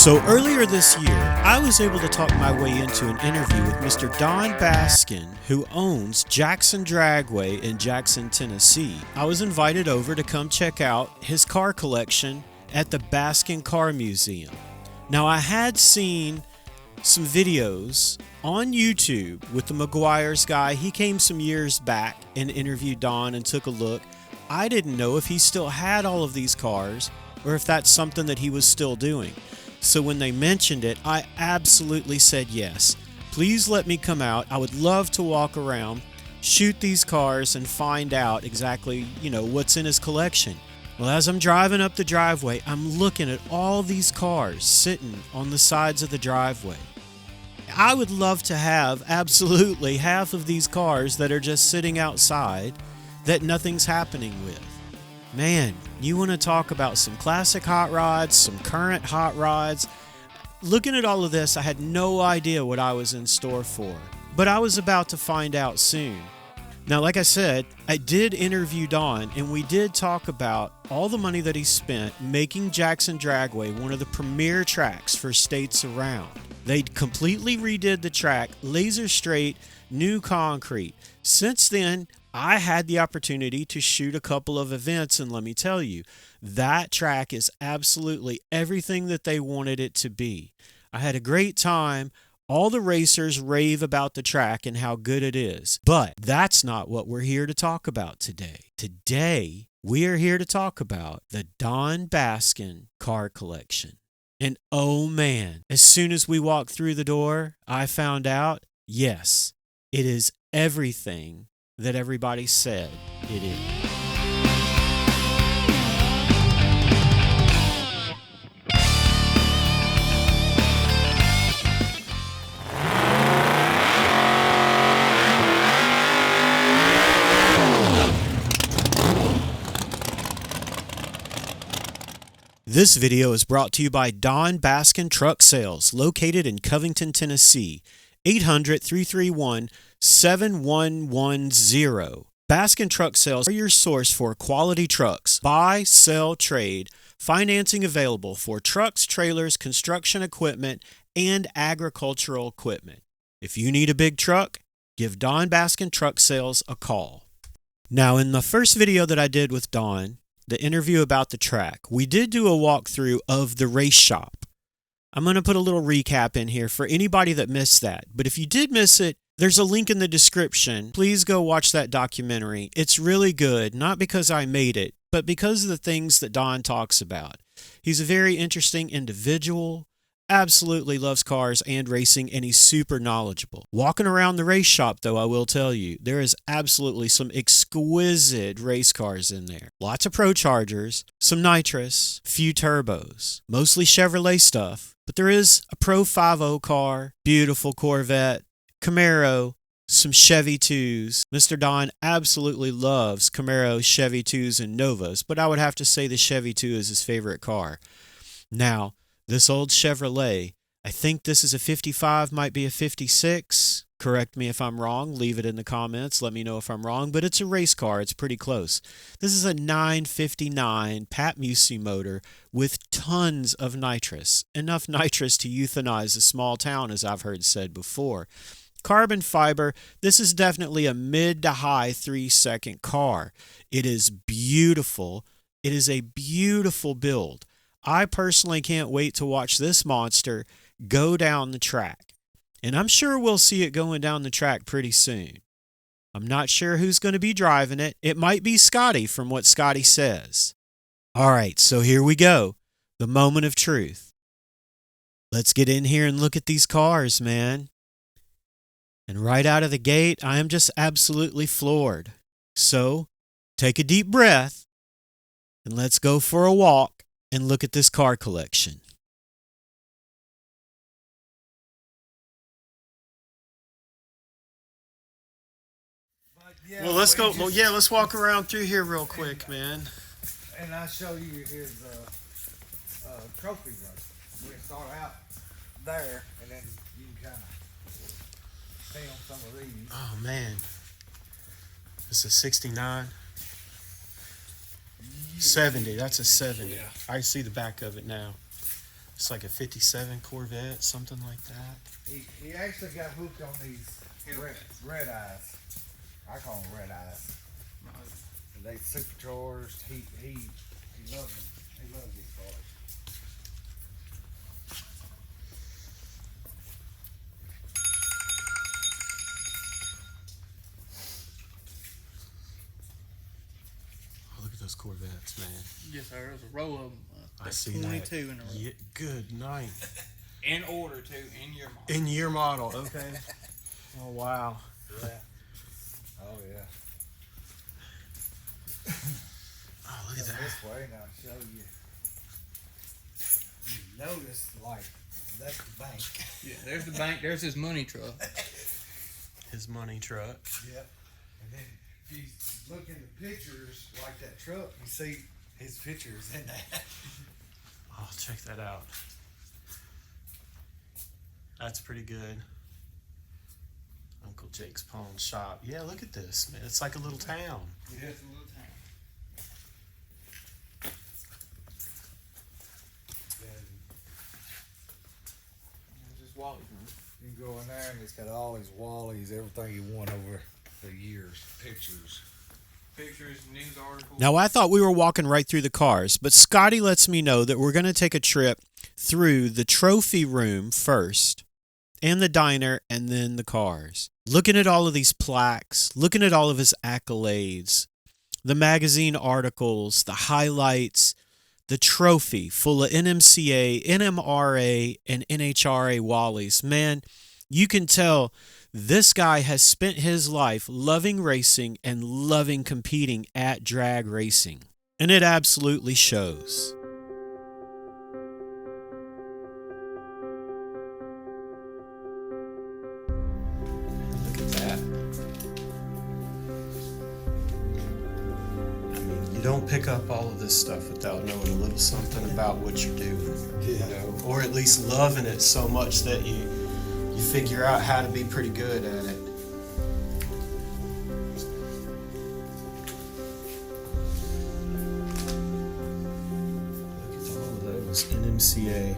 So earlier this year, I was able to talk my way into an interview with Mr. Don Baskin, who owns Jackson Dragway in Jackson, Tennessee. I was invited over to come check out his car collection at the Baskin Car Museum. Now, I had seen some videos on YouTube with the McGuire's guy. He came some years back and interviewed Don and took a look. I didn't know if he still had all of these cars or if that's something that he was still doing. So when they mentioned it, I absolutely said yes. Please let me come out. I would love to walk around, shoot these cars, and find out exactly, what's in his collection. Well, as I'm driving up the driveway, I'm looking at all these cars sitting on the sides of the driveway. I would love to have absolutely half of these cars that are just sitting outside that nothing's happening with. Man, you want to talk about some classic hot rods, some current hot rods. Looking at all of this, I had no idea what I was in store for, but I was about to find out soon. Now, like I said, I did interview Don, and we did talk about all the money that he spent making Jackson Dragway one of the premier tracks for states around. They completely redid the track, laser straight, new concrete. Since then, I had the opportunity to shoot a couple of events, and let me tell you, that track is absolutely everything that they wanted it to be. I had a great time. All the racers rave about the track and how good it is. But that's not what we're here to talk about today. Today, we are here to talk about the Don Baskin car collection. And oh man, as soon as we walked through the door, I found out, yes, it is everything that everybody said it is. This video is brought to you by Don Baskin Truck Sales, located in Covington, Tennessee. 800-331-7110. Baskin Truck Sales are your source for quality trucks. Buy, sell, trade. Financing available for trucks, trailers, construction equipment, and agricultural equipment. If you need a big truck, give Don Baskin Truck Sales a call. Now, in the first video that I did with Don, the interview about the track, we did do a walkthrough of the race shop. I'm going to put a little recap in here for anybody that missed that. But if you did miss it, there's a link in the description. Please go watch that documentary. It's really good, not because I made it, but because of the things that Don talks about. He's a very interesting individual, absolutely loves cars and racing, and he's super knowledgeable. Walking around the race shop, though, I will tell you, there is absolutely some exquisite race cars in there. Lots of Pro Chargers, some nitrous, few turbos, mostly Chevrolet stuff. But there is a Pro 5.0 car, beautiful Corvette, Camaro, some Chevy 2s. Mr. Don absolutely loves Camaro, Chevy 2s, and Novas, but I would have to say the Chevy 2 is his favorite car. Now, this old Chevrolet, I think this is a 55, might be a 56. Correct me if I'm wrong. Leave it in the comments. Let me know if I'm wrong. But it's a race car. It's pretty close. This is a 959 Pat Musey motor with tons of nitrous. Enough nitrous to euthanize a small town, as I've heard said before. Carbon fiber. This is definitely a mid to high 3-second car. It is beautiful. It is a beautiful build. I personally can't wait to watch this monster go down the track. And I'm sure we'll see it going down the track pretty soon. I'm not sure who's going to be driving it. It might be Scotty from what Scotty says. All right, so here we go. The moment of truth. Let's get in here and look at these cars, man. And right out of the gate, I am just absolutely floored. So, take a deep breath and let's go for a walk and look at this car collection. Well, let's go. Well, yeah, let's walk around through here real quick, man. And I'll show you his trophy room. We'll start out there, and then you can kind of film some of these. Oh, man. This is a 69. 70. That's a 70. Yeah. I see the back of it now. It's like a 57 Corvette, something like that. He actually got hooked on these red eyes. I call them red eyes. They supercharged. He loves them. He loves these cars. Oh, look at those Corvettes, man. Yes, sir. There's a row of them. I see 22 that. in a row. Yeah, good night. In order to, in your model. In year model, okay. Oh, wow. Yeah. Oh yeah. Oh, look at Come that. this way and I'll show you. You notice, like, that's the bank. Yeah, there's the bank. There's his money truck. His money truck. Yep. And then if you look in the pictures, like that truck, you see his pictures in that. Oh, check that out. That's pretty good. Uncle Jake's pawn shop. Yeah, look at this, man. It's like a little town. Yeah, it's a little town. And Just Wally. you can go in there and it's got all these Wallies, everything you want over the years, pictures. Pictures, news articles. Now, I thought we were walking right through the cars, but Scotty lets me know that we're going to take a trip through the trophy room first, and the diner, and then the cars. Looking at all of these plaques, looking at all of his accolades, the magazine articles, the highlights, the trophy full of NMCA, NMRA, and NHRA Wallies. Man, you can tell this guy has spent his life loving racing and loving competing at drag racing. And it absolutely shows. Look at that. I mean, you don't pick up all of this stuff without knowing a little something about what you're doing. You know, or at least loving it so much that you figure out how to be pretty good at it. Look at all of those NMCA.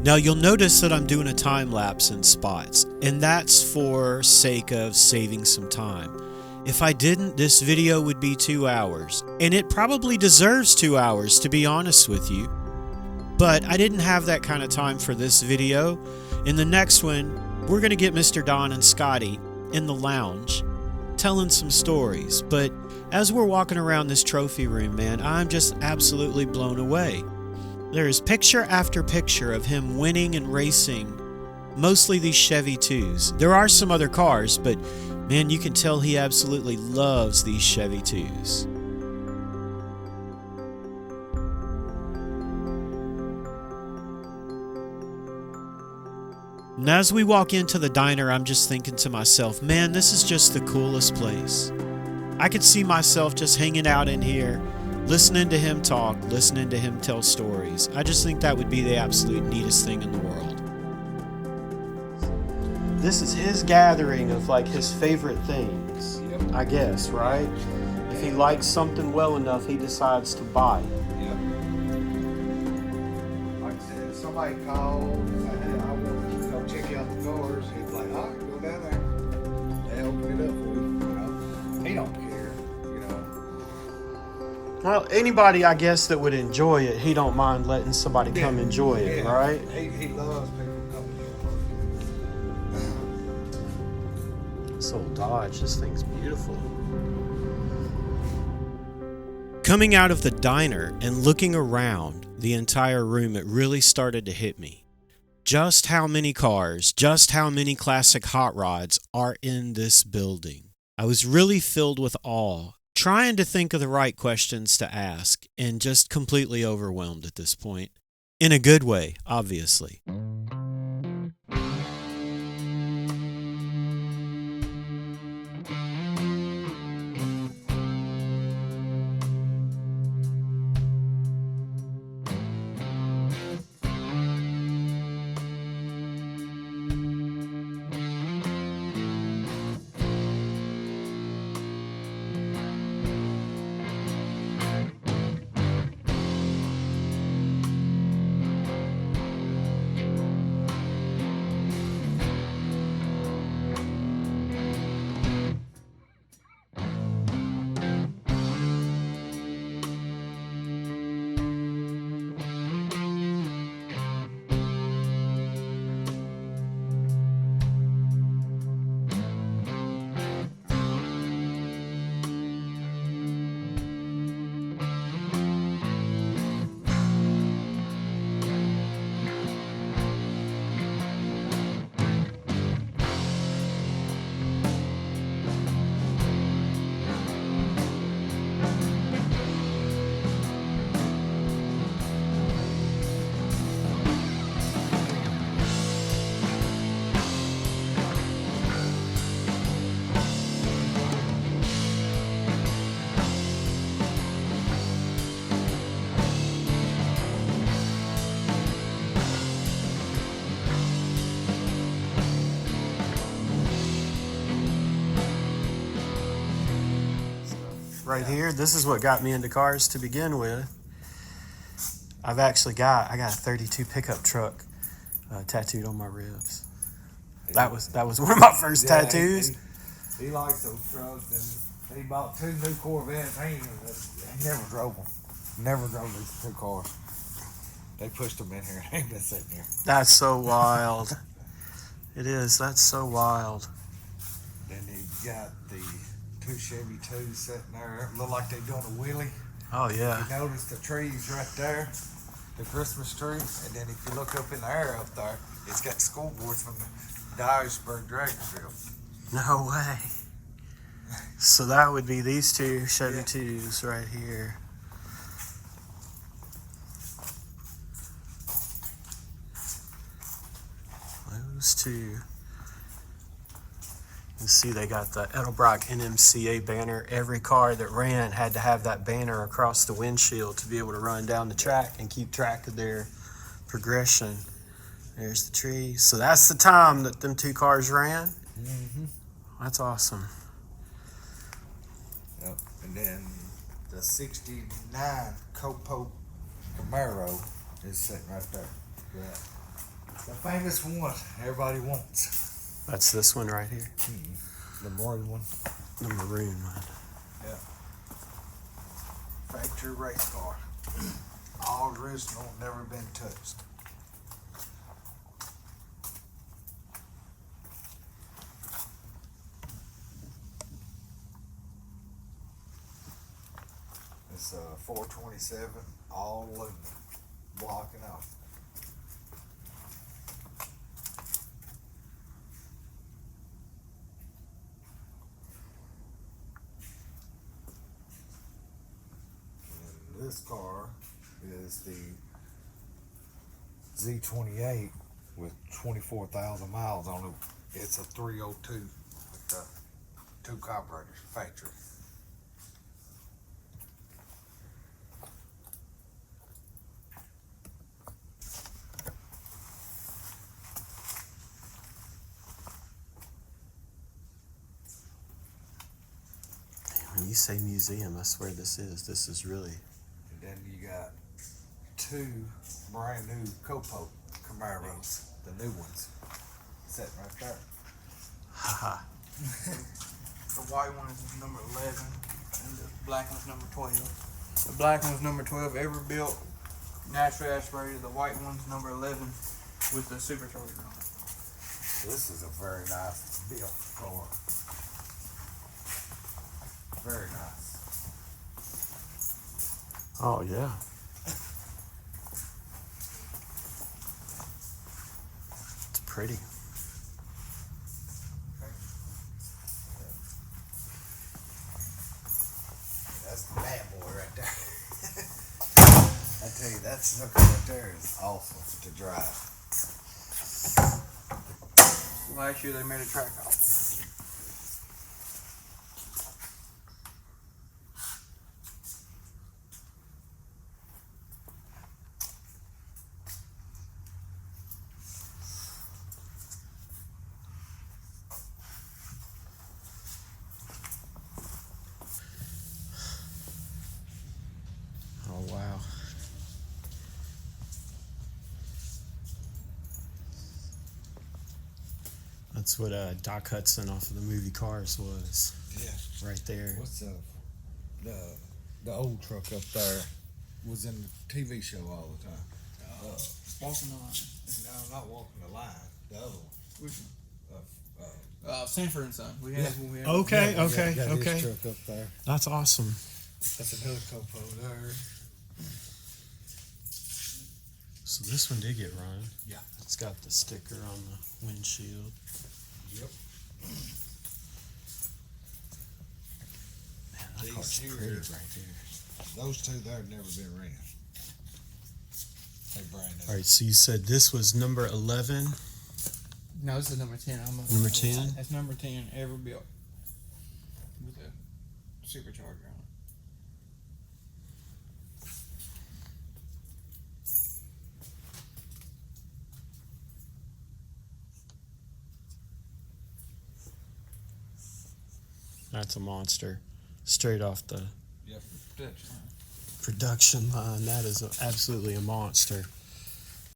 Now you'll notice that I'm doing a time lapse in spots, and that's for sake of saving some time. If I didn't, this video would be 2 hours, and it probably deserves 2 hours, to be honest with you. But I didn't have that kind of time for this video. In the next one, we're going to get Mr. Don and Scotty in the lounge telling some stories. But as we're walking around this trophy room, man, I'm just absolutely blown away. There is picture after picture of him winning and racing, mostly these Chevy 2s. There are some other cars, but man, you can tell he absolutely loves these Chevy 2s. And as we walk into the diner, I'm just thinking to myself, man, this is just the coolest place. I could see myself just hanging out in here, listening to him talk, listening to him tell stories. I just think that would be the absolute neatest thing in the world. This is his gathering of like his favorite things, I guess, right? If he likes something well enough, he decides to buy it. Yep. Like I said, if somebody called and said, hey, I want to go check out the cars, he's like, all right, go down there. They open it up for you, you know. He don't care, you know. Well, anybody, I guess, that would enjoy it, he don't mind letting somebody come enjoy it, right? He loves people coming in. This old Dodge, this thing's beautiful. Coming out of the diner and looking around the entire room, it really started to hit me. Just how many cars, just how many classic hot rods are in this building. I was really filled with awe, trying to think of the right questions to ask, and just completely overwhelmed at this point. In a good way, obviously. right here. This is what got me into cars to begin with. I got a 32 pickup truck tattooed on my ribs. That was one of my first tattoos. He likes those trucks, and he bought 2 new Corvettes. He never drove them. Never drove these 2 cars. They pushed them in here. They ain't been sitting here. That's so wild. It is. That's so wild. Then he got the 2 Chevy 2s sitting there. Look like they doing a wheelie. Oh yeah. You notice the trees right there, the Christmas tree, and then if you look up in the air up there, it's got scoreboards from the Dyersburg Drag Strip. No way. So that would be these 2 Chevy 2s right here. Those 2. You see they got the Edelbrock NMCA banner. Every car that ran had to have that banner across the windshield to be able to run down the track and keep track of their progression. There's the tree. So that's the time that them 2 cars ran. Mm-hmm. That's awesome. Yep. And then the 69 COPO Camaro is sitting right there. Yeah. The famous one everybody wants. That's this one right here. The maroon one. The maroon one. Yeah. Factory race car. All original, never been touched. It's 427, all aluminum, blocking off. And this car is the Z28 with 24,000 miles on it. It's a 302 with 2 carburetors, factory. When you say museum, I swear this is really. And then you got 2 brand new COPO Camaros, the new ones, sitting right there. Haha. The white one is number 11, and the black one's number 12. The black one's number 12 ever built, naturally aspirated. The white one's number 11 with the supercharger on it. This is a very nice built car. Very nice. Oh yeah. It's pretty. That's the bad boy right there. I tell you, that sucker right there is awesome to drive. Last year they made a track off. Oh wow. That's what Doc Hudson off of the movie Cars was. Yeah. Right there. What's the old truck up there was in the TV show all the time. Walking the line. No, not Walking the Line. The other one. Which one? Sanford and Son. We have one. We have Okay, Yeah, okay, got okay. his truck up there. That's awesome. That's another COPO there. So this one did get run. Yeah. It's got the sticker on the windshield. Yep. Man, that These car's here- pretty right there. Those 2 there have never been ran. They brand new. All right, so you said this was number 11. No, this is number 10. Number 10? That's number 10 ever built with a supercharger on it. That's a monster. straight off the Yep. production line. That is absolutely a monster.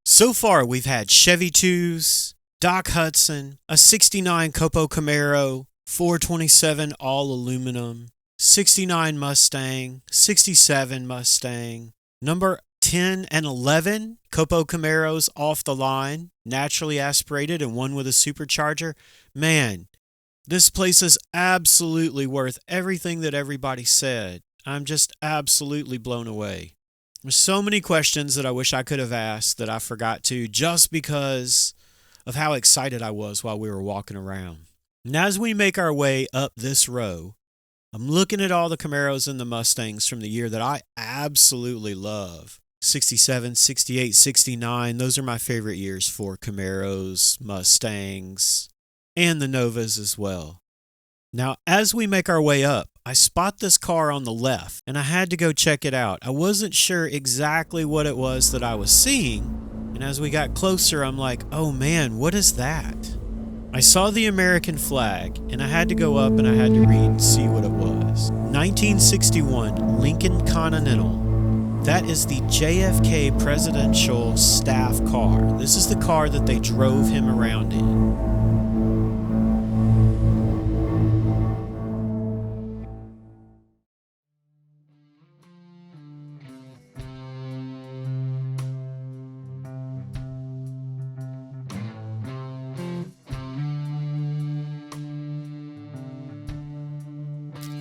So far, we've had Chevy 2s, Doc Hudson, a 69 COPO Camaro, 427 all aluminum, 69 Mustang, 67 Mustang, number 10 and 11 COPO Camaros off the line, naturally aspirated and one with a supercharger. Man, this place is absolutely worth everything that everybody said. I'm just absolutely blown away. There's so many questions that I wish I could have asked that I forgot to just because of how excited I was while we were walking around. And as we make our way up this row, I'm looking at all the Camaros and the Mustangs from the year that I absolutely love. 67, 68, 69, those are my favorite years for Camaros, Mustangs, and the Novas as well. Now, as we make our way up, I spot this car on the left, and I had to go check it out. I wasn't sure exactly what it was that I was seeing, and as we got closer, I'm like, oh man, what is that? I saw the American flag, and I had to go up and I had to read and see what it was. 1961 Lincoln Continental. That is the JFK presidential staff car. This is the car that they drove him around in.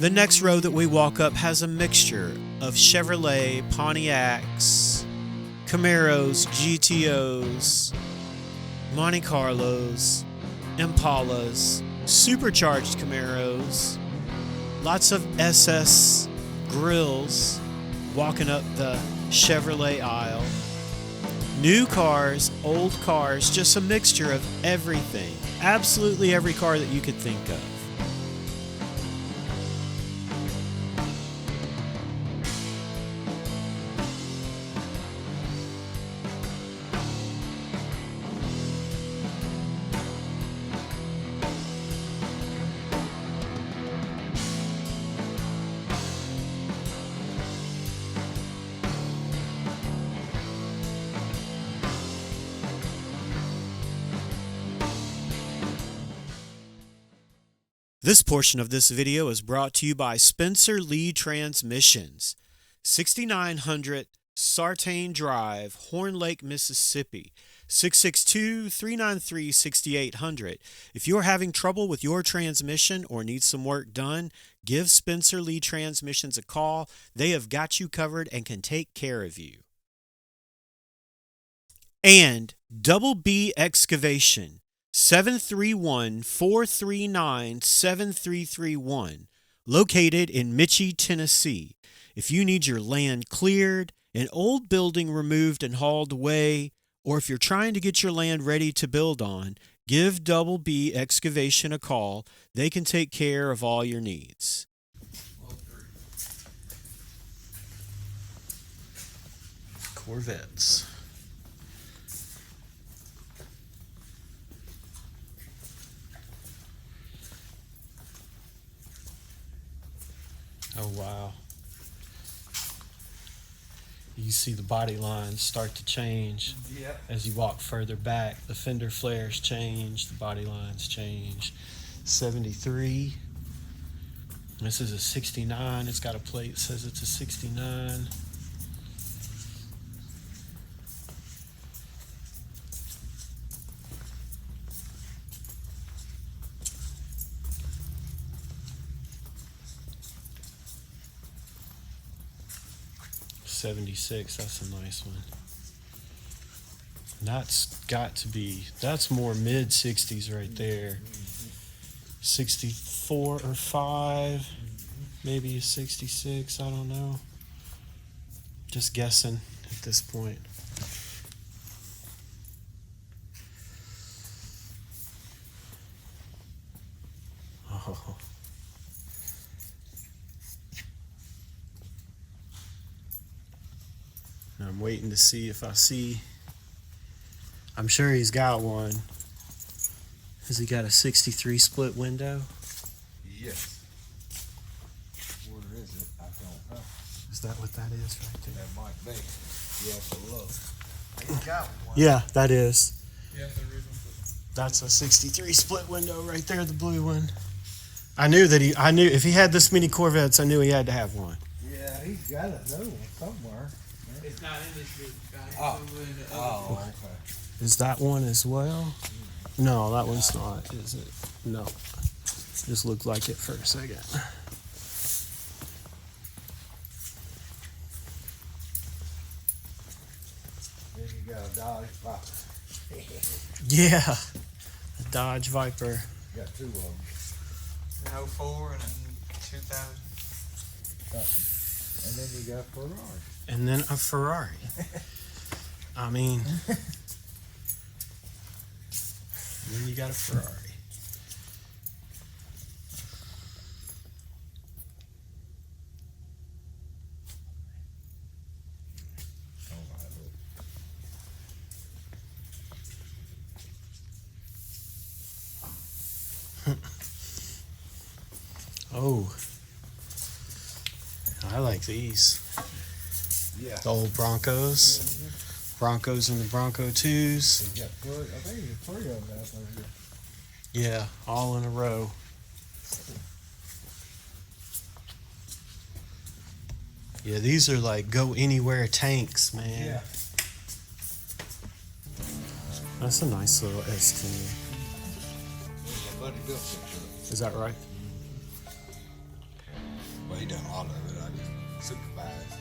The next row that we walk up has a mixture of Chevrolet, Pontiacs, Camaros, GTOs, Monte Carlos, Impalas, supercharged Camaros, lots of SS grills walking up the Chevrolet aisle, new cars, old cars, just a mixture of everything. Absolutely every car that you could think of. This portion of this video is brought to you by Spencer Lee Transmissions, 6900 Sartain Drive, Horn Lake, Mississippi, 662-393-6800. If you're having trouble with your transmission or need some work done, give Spencer Lee Transmissions a call. They have got you covered and can take care of you. And Double B Excavation, 731-439-7331, located in Mitchie, Tennessee. If you need your land cleared, an old building removed and hauled away, or if you're trying to get your land ready to build on, give Double B Excavation a call. They can take care of all your needs. Corvettes. Oh, wow. You see the body lines start to change. Yep. As you walk further back. The fender flares change, the body lines change. 73. This is a 69. It's got a plate that says it's a 69. '76, that's a nice one. That's got to be, that's more mid 60s right there. 64 or 5, maybe a 66, I don't know. Just guessing at this point. Oh. I'm waiting to see if I see. I'm sure he's got one. Has he got a 63 split window? Yes. Where Is that what that is right there? That might be. You have to look. He's got one. Yeah, that is. Yeah, the original. That's a 63 split window right there, the blue one. I knew if he had this many Corvettes, I knew he had to have one. Yeah, he's got another one somewhere. It's not in this group. Oh, okay. Is that one as well? No, that one's not, is it? No. Just looked like it for a second. Then you got a Dodge Viper. Yeah. A Dodge Viper. You got two of them. An 04 and a 2000. And then you got Ferrari. And then a Ferrari. I mean, then you got a Ferrari. Oh, I like these. Yeah. The old Broncos. Broncos and the Bronco 2s. You got three, I think there's three of them out there. Yeah, all in a row. Yeah, these are like go anywhere tanks, man. Yeah. That's a nice little S10. My buddy built it. Is that right? Well, he done a lot of it. I just supervised.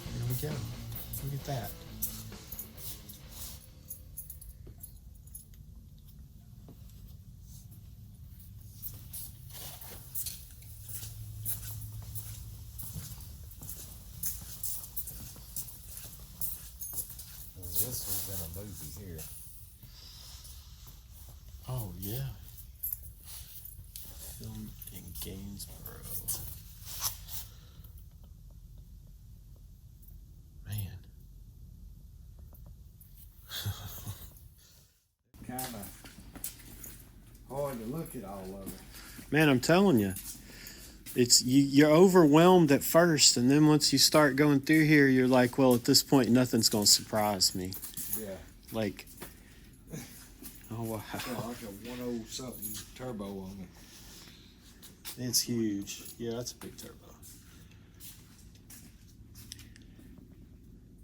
Here we go. Look at that. This was in a movie here. Oh, yeah. Filmed in Gainesboro. Man. Kind of hard to look at all of it. Man, I'm telling you. You're overwhelmed at first, and then once you start going through here, you're like, well, at this point, nothing's going to surprise me. Yeah. Like, oh, wow. Got like a 1.0 something turbo on it. It's huge. Yeah, that's a big turbo.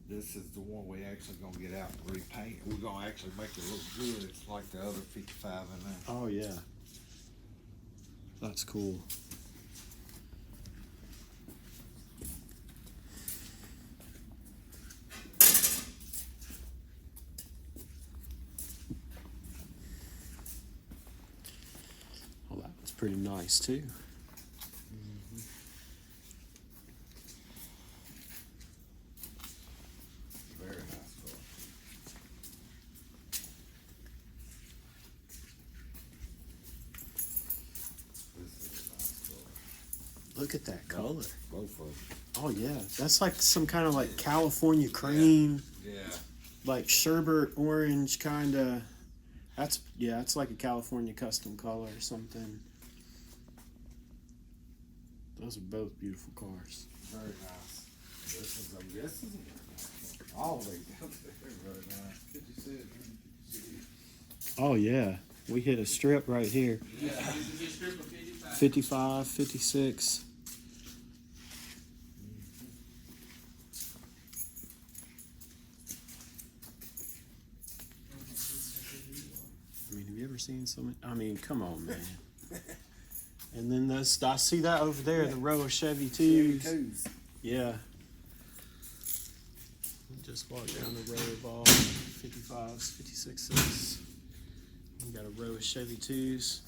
This is the one we actually gonna get out and repaint. We're gonna actually make it look good. It's like the other 55 in there. Oh, yeah. That's cool. Well, that was pretty nice, too. Very nice car. This is a nice car. Look at that color. Both of them. Oh, yeah. That's like some kind of like California cream, Yeah. like sherbet orange kind of. It's like a California custom color or something. Those are both beautiful cars. Very nice. This is all these. They're very nice. 56. Oh, yeah. We hit a strip right here. Yeah. This is a strip of 55. 55, 56. I mean, have you ever seen so many? I mean, come on, man. And then I see that over there, the row of Chevy 2s. Yeah. Just walk down the row of all 55s, 56s. got a row of Chevy 2s.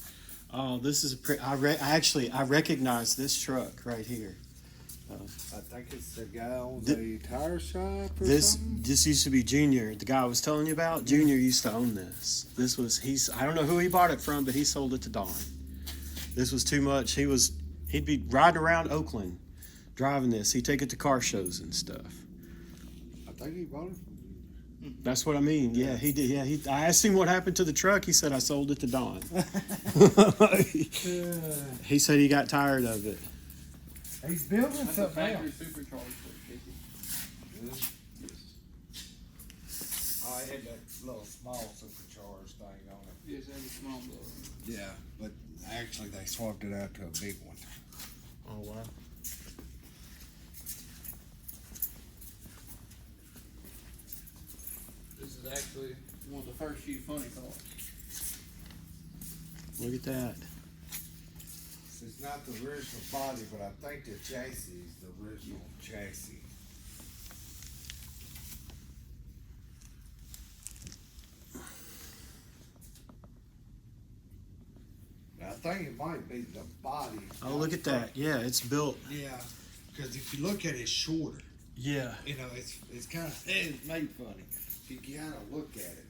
Oh, this is a I recognize this truck right here. I think it's the guy on the tire shop or something. This used to be Junior, the guy I was telling you about. Junior used to own this. I don't know who he bought it from, but he sold it to Don. This was too much. He'd be riding around Oakland driving this. He'd take it to car shows and stuff. I think he bought it. That's what I mean. Yeah, he did. Yeah, I asked him what happened to the truck. He said I sold it to Don. He said he got tired of it. He's building That's something a factory else. supercharged for 50. Oh, it had that little small supercharged thing on it. Yes, that's a small blower. Yeah, but actually they swapped it out to a big one. Oh wow. This is actually one of the first few funny cars. Look at that. It's not the original body, but I think the chassis is the original chassis. I think it might be the body. Oh, look at that. Yeah, it's built. Yeah, because if you look at it, it's shorter. Yeah. You know, it's kind of it's made funny. If you kind of look at it.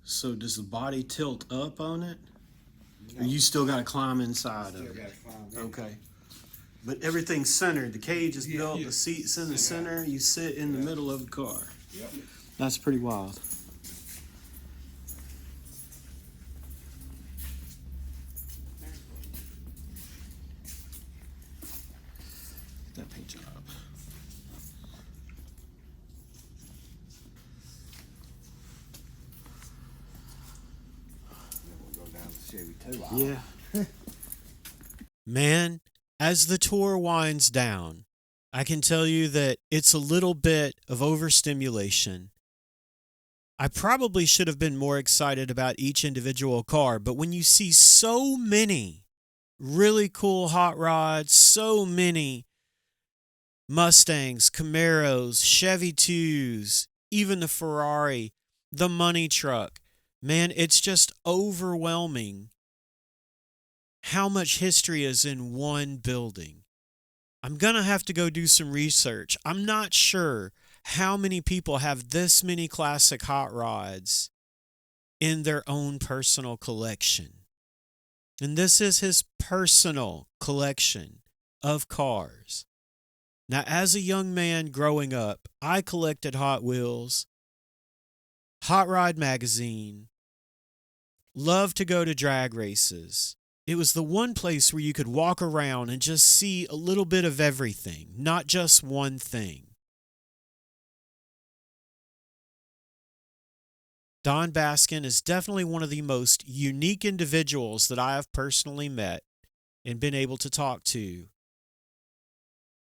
So does the body tilt up on it? No, Or you still got to climb inside still of got it? to climb in. Okay. But everything's centered. The cage is built. yeah. The seat's in the center. You sit in the middle of the car. Yep. That's pretty wild. That paint job. Then we'll go down to Chevy 2. Yeah. Man, as the tour winds down, I can tell you that it's a little bit of overstimulation. I probably should have been more excited about each individual car, but when you see so many really cool hot rods, so many Mustangs, Camaros, Chevy 2s, even the Ferrari, the money truck, man, it's just overwhelming how much history is in one building. I'm going to have to go do some research. I'm not sure how many people have this many classic hot rods in their own personal collection. And this is his personal collection of cars. Now, as a young man growing up, I collected Hot Wheels, Hot Rod Magazine, loved to go to drag races. It was the one place where you could walk around and just see a little bit of everything, not just one thing. Don Baskin is definitely one of the most unique individuals that I have personally met and been able to talk to.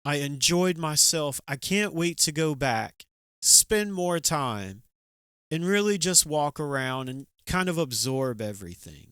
I enjoyed myself. I can't wait to go back, spend more time, and really just walk around and kind of absorb everything.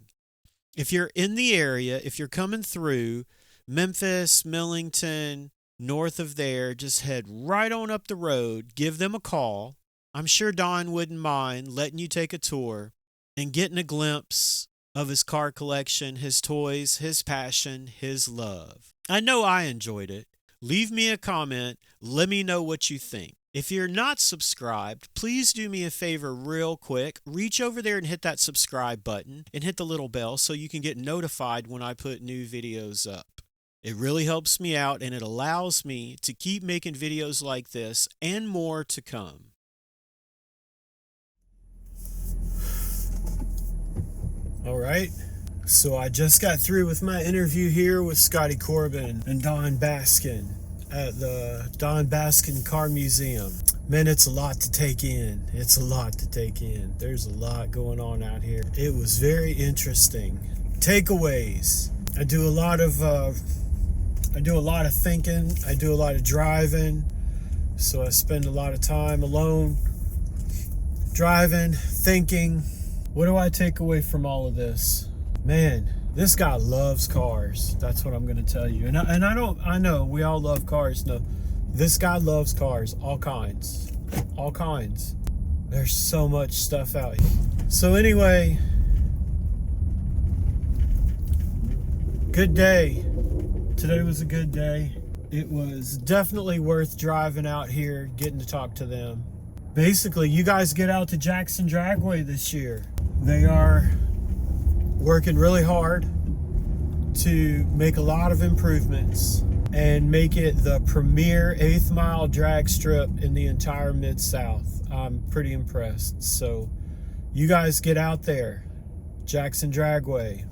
If you're in the area, if you're coming through Memphis, Millington, north of there, just head right on up the road, give them a call. I'm sure Don wouldn't mind letting you take a tour and getting a glimpse of his car collection, his toys, his passion, his love. I know I enjoyed it. Leave me a comment. Let me know what you think. If you're not subscribed, please do me a favor real quick. Reach over there and hit that subscribe button and hit the little bell so you can get notified when I put new videos up. It really helps me out and it allows me to keep making videos like this and more to come. All right. So I just got through with my interview here with Scotty Corbin and Don Baskin at the Don Baskin Car Museum. Man, it's a lot to take in. It's a lot to take in. There's a lot going on out here. It was very interesting. Takeaways. I do a lot of thinking. I do a lot of driving. So I spend a lot of time alone, driving, thinking. What do I take away from all of this? Man, this guy loves cars. That's what I'm going to tell you. I know we all love cars. No, this guy loves cars, all kinds. There's so much stuff out here. So anyway, good day. Today was a good day. It was definitely worth driving out here, getting to talk to them. Basically, you guys get out to Jackson Dragway this year. They are working really hard to make a lot of improvements and make it the premier 8th mile drag strip in the entire Mid-South. I'm pretty impressed. So you guys get out there, Jackson Dragway.